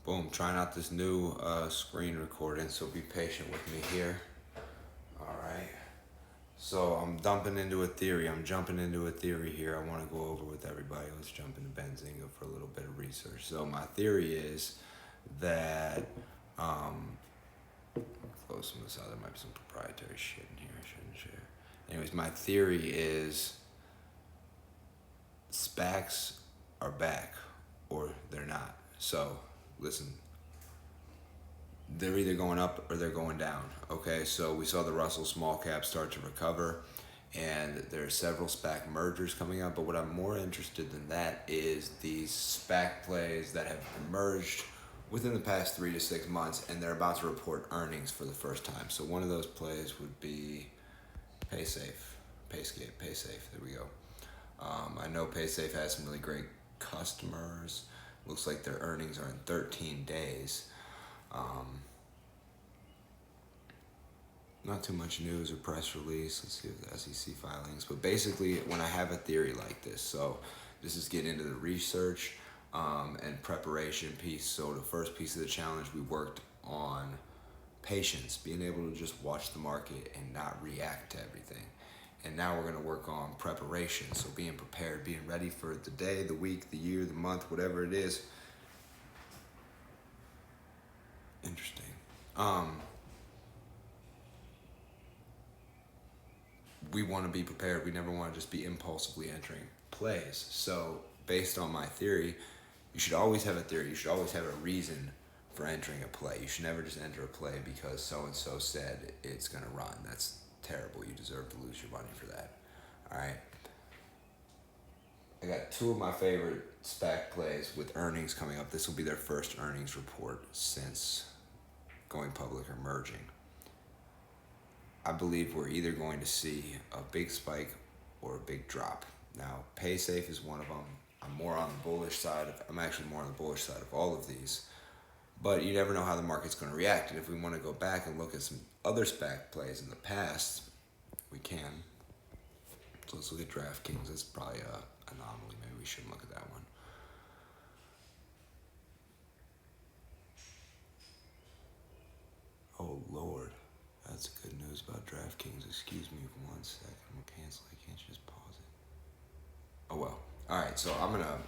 Boom, trying out this new screen recording, so be patient with me here. Alright. So I'm jumping into a theory here I want to go over with everybody. Let's jump into Benzinga for a little bit of research. So my theory is that, close some of this out, there might be some proprietary shit in here I shouldn't share. Anyways, my theory is SPACs are back or they're not. So listen, they're either going up or they're going down. Okay, so we saw the Russell small cap start to recover, and there are several SPAC mergers coming up. But what I'm more interested in that is these SPAC plays that have emerged within the past 3 to 6 months, and they're about to report earnings for the first time. So one of those plays would be Paysafe. There we go. I know Paysafe has some really great customers. Looks like their earnings are in 13 days. Not too much news or press release. Let's see if the SEC filings. But basically, when I have a theory like this, so this is getting into the research and preparation piece. So the first piece of the challenge, we worked on patience, being able to just watch the market and not react to everything. And now we're going to work on preparation. So being prepared, being ready for the day, the week, the year, the month, whatever it is. Interesting. We want to be prepared. We never want to just be impulsively entering plays. So based on my theory, you should always have a theory. You should always have a reason for entering a play. You should never just enter a play because so-and-so said it's going to run. That's terrible. You deserve to lose your money for that. All right. I got two of my favorite SPAC plays with earnings coming up. This will be their first earnings report since going public or merging. I believe we're either going to see a big spike or a big drop. Now, Paysafe is one of them. I'm actually more on the bullish side of all of these. But you never know how the market's going to react. And if we want to go back and look at some other SPAC plays in the past, we can. So let's look at DraftKings. That's probably an anomaly. Maybe we shouldn't look at that one. Oh, Lord. That's good news about DraftKings. Excuse me for 1 second. I'm going to cancel it. Can't you just pause it? Oh, well. All right, so I'm going to...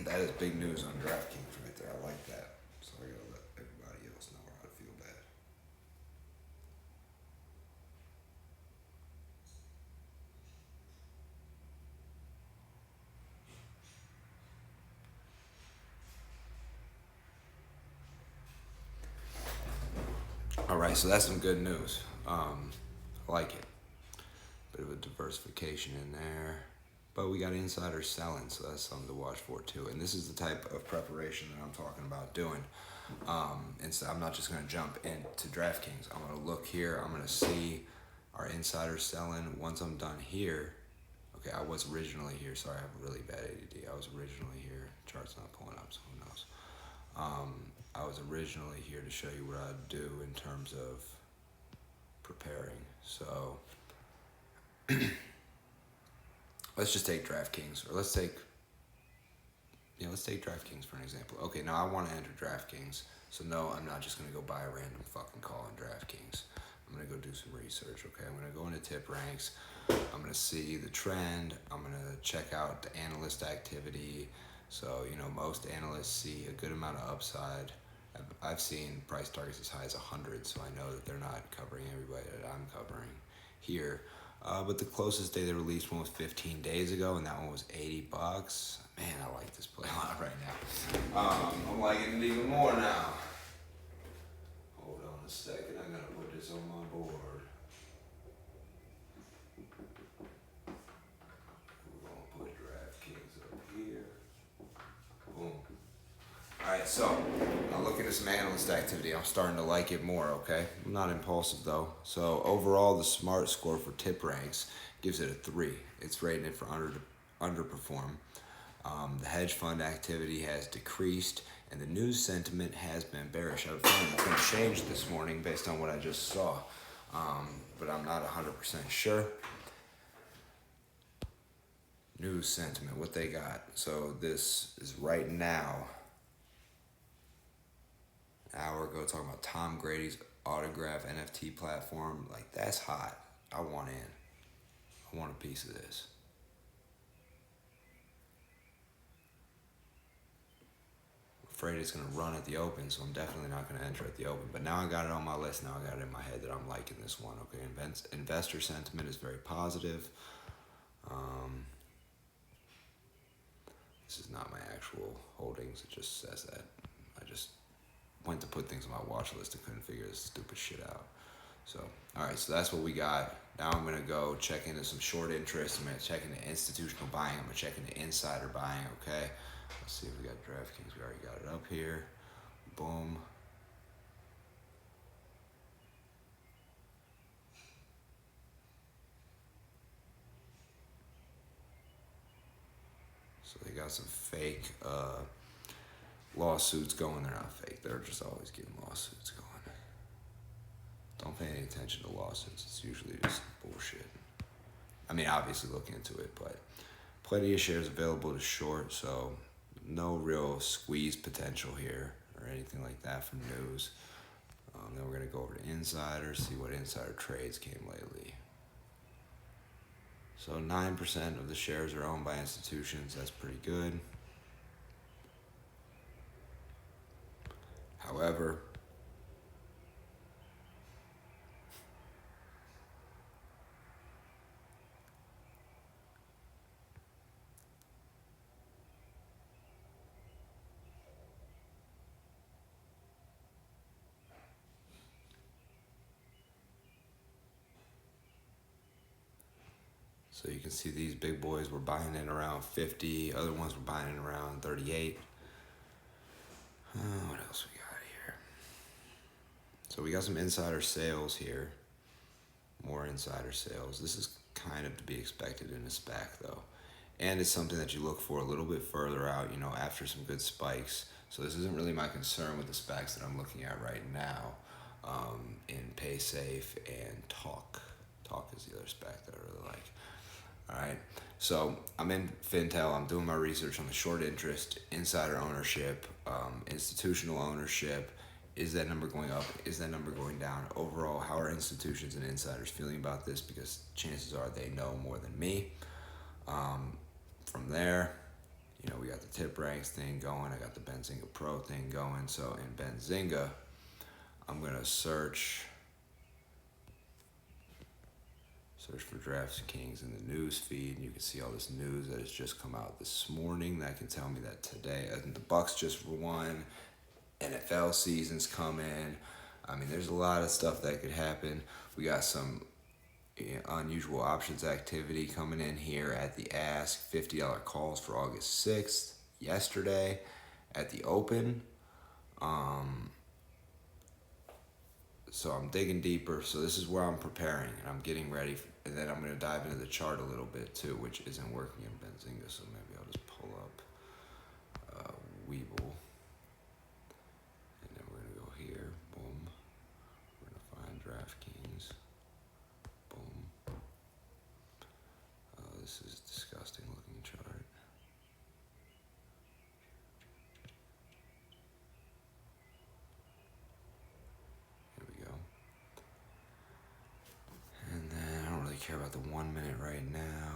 that is big news on DraftKings right there. I like that. So I got to let everybody else know how to feel bad. All right, so that's some good news. I like it. Bit of a diversification in there. But we got insider selling, so that's something to watch for too. And this is the type of preparation that I'm talking about doing. And so I'm not just going to jump into DraftKings. I'm going to look here. I'm going to see our insider selling. Once I'm done here, okay, I was originally here. Sorry, I have really bad ADD. I was originally here. Chart's not pulling up, so who knows. I was originally here to show you what I'd do in terms of preparing. So let's just take DraftKings, or let's take DraftKings for an example. Okay, now I want to enter DraftKings, so no, I'm not just going to go buy a random fucking call on DraftKings. I'm going to go do some research, okay? I'm going to go into tip ranks. I'm going to see the trend. I'm going to check out the analyst activity. So, most analysts see a good amount of upside. I've seen price targets as high as 100, so I know that they're not covering everybody that I'm covering here. But the closest day they released one was 15 days ago, and that one was $80. Man, I like this play a lot right now. I'm liking it even more now. Hold on a second, I gotta put this on my board. We're gonna put DraftKings up here. Boom. Alright, so I'm looking at some analyst activity. I'm starting to like it more, okay? I'm not impulsive though. So overall, the smart score for tip ranks gives it a 3. It's rating it for underperform. The hedge fund activity has decreased, and the news sentiment has been bearish. I was going to change this morning based on what I just saw, but I'm not 100% sure. News sentiment, what they got. So this is right now. hour ago talking about Tom Brady's autograph NFT platform. Like, that's hot. I want in. I want a piece of this. Afraid it's going to run at the open, so I'm definitely not going to enter at the open. But now I got it on my list. Now I got it in my head that I'm liking this one. Okay, investor sentiment is very positive. This is not my actual holdings. It just says that. I just went to put things on my watch list and couldn't figure this stupid shit out. So, all right, so that's what we got. Now I'm going to go check into some short interest. I'm going to check into institutional buying. I'm going to check into insider buying, okay? Let's see if we got DraftKings. We already got it up here. Boom. So they got some fake lawsuits going. They're not fake. They're just always getting lawsuits going. Don't pay any attention to lawsuits. It's usually just bullshit. I mean, obviously look into it, but plenty of shares available to short, so no real squeeze potential here or anything like that from news. Then we're going to go over to insiders, see what insider trades came lately. So 9% of the shares are owned by institutions. That's pretty good. However, so you can see these big boys were buying in around 50. Other ones were buying in around 38. What else we got here? So we got some insider sales here. More insider sales. This is kind of to be expected in a SPAC though. And it's something that you look for a little bit further out, after some good spikes. So this isn't really my concern with the SPACs that I'm looking at right now in PaySafe and Talk. Talk is the other SPAC that I really like. All right, so I'm in Fintel. I'm doing my research on the short interest, insider ownership, institutional ownership. Is that number going up? Is that number going down? Overall, how are institutions and insiders feeling about this? Because chances are they know more than me. From there, we got the tip ranks thing going. I got the Benzinga Pro thing going. So in Benzinga, I'm going to search for DraftKings in the news feed, and you can see all this news that has just come out this morning that can tell me that today, the Bucks just won, NFL season's coming. I mean, there's a lot of stuff that could happen. We got some unusual options activity coming in here at the Ask. $50 calls for August 6th yesterday at the Open. So I'm digging deeper. So this is where I'm preparing and I'm getting ready. And then I'm going to dive into the chart a little bit too, which isn't working in Benzinga. So maybe I'll just pull up Weeble. And then we're going to go here. Boom. We're going to find DraftKings. Boom. This is a disgusting looking chart. Here we go. And then I don't really care about the 1 minute right now.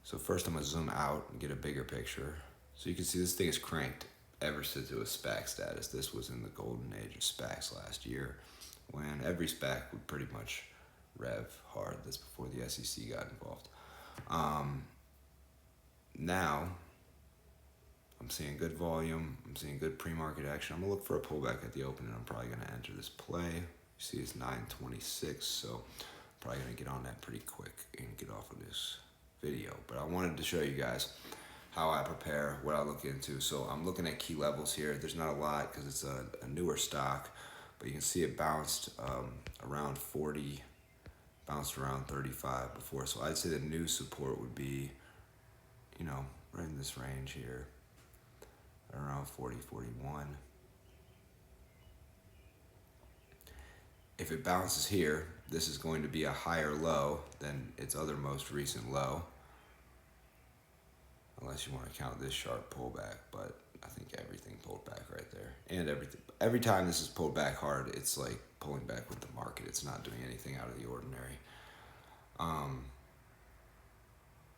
So first I'm going to zoom out and get a bigger picture. So you can see this thing is cranked ever since it was SPAC status. This was in the golden age of SPACs last year when every SPAC would pretty much rev hard. That's before the SEC got involved. Now, I'm seeing good volume. I'm seeing good pre-market action. I'm going to look for a pullback at the open, and I'm probably going to enter this play. You see it's 9:26, so I'm probably going to get on that pretty quick and get off of this video. But I wanted to show you guys how I prepare, what I look into. So I'm looking at key levels here. There's not a lot because it's a newer stock, but you can see it bounced around 40, bounced around 35 before. So I'd say the new support would be, right in this range here, around 40, 41. If it bounces here, this is going to be a higher low than its other most recent low. Unless you want to count this sharp pullback, but I think everything pulled back right there. and everything. Every time this is pulled back hard, it's like pulling back with the market. It's not doing anything out of the ordinary.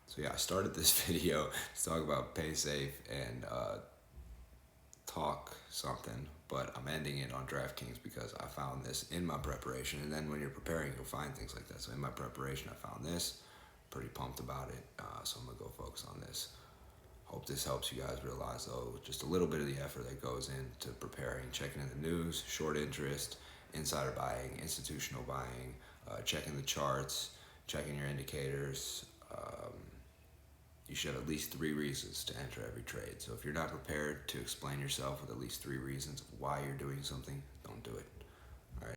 So yeah, I started this video to talk about pay safe and talk something, but I'm ending it on DraftKings because I found this in my preparation. And then when you're preparing, you'll find things like that. So in my preparation, I found this. Pretty pumped about it. So I'm gonna go focus on this. Hope this helps you guys realize, though, just a little bit of the effort that goes into preparing, checking in the news, short interest, insider buying, institutional buying, checking the charts, checking your indicators. You should have at least 3 reasons to enter every trade. So if you're not prepared to explain yourself with at least 3 reasons of why you're doing something, don't do it.